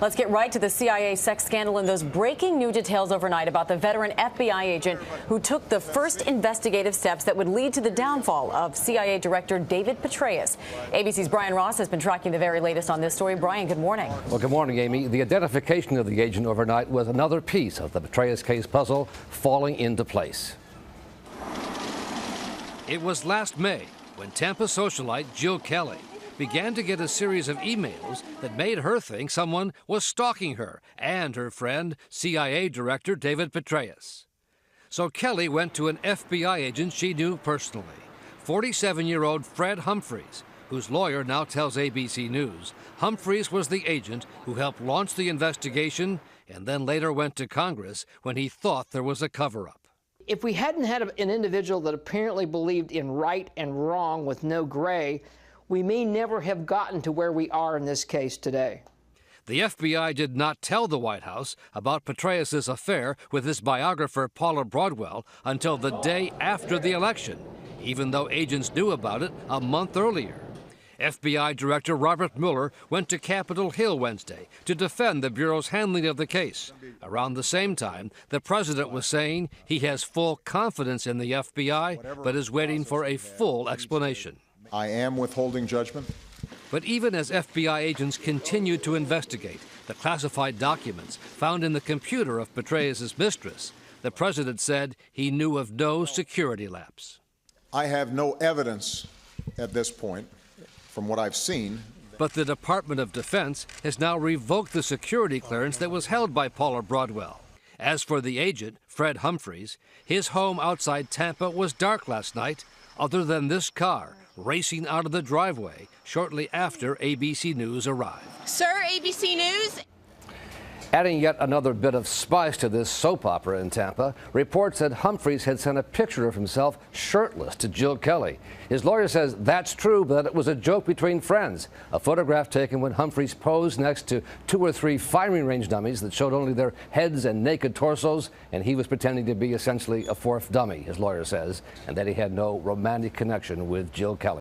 Let's get right to the CIA sex scandal and those breaking new details overnight about the veteran FBI agent who took the first investigative steps that would lead to the downfall of CIA Director David Petraeus. ABC's Brian Ross has been tracking the very latest on this story. Brian, good morning. Well, good morning, Amy. The identification of the agent overnight was another piece of the Petraeus case puzzle falling into place. It was last May when Tampa socialite Jill Kelly began to get a series of emails that made her think someone was stalking her and her friend, CIA Director David Petraeus. So Kelly went to an FBI agent she knew personally, 47-year-old Fred Humphries, whose lawyer now tells ABC News Humphries was the agent who helped launch the investigation and then later went to Congress when he thought there was a cover-up. If we hadn't had an individual that apparently believed in right and wrong with no gray, we may never have gotten to where we are in this case today. The FBI did not tell the White House about Petraeus' affair with his biographer Paula Broadwell until the day after the election, even though agents knew about it a month earlier. FBI Director Robert Mueller went to Capitol Hill Wednesday to defend the Bureau's handling of the case. Around the same time, the president was saying he has full confidence in the FBI, but is waiting for a full explanation. I am withholding judgment. But even as FBI agents continued to investigate the classified documents found in the computer of Petraeus' mistress, the president said he knew of no security lapse. I have no evidence at this point, from what I've seen. But the Department of Defense has now revoked the security clearance that was held by Paula Broadwell. As for the agent, Fred Humphries, his home outside Tampa was dark last night, other than this car racing out of the driveway shortly after ABC News arrived. Sir, ABC News? Adding yet another bit of spice to this soap opera in Tampa, reports that Humphries had sent a picture of himself shirtless to Jill Kelly. His lawyer says that's true, but it was a joke between friends. A photograph taken when Humphries posed next to 2 or 3 firing range dummies that showed only their heads and naked torsos, and he was pretending to be essentially a 4th dummy, his lawyer says, and that he had no romantic connection with Jill Kelly.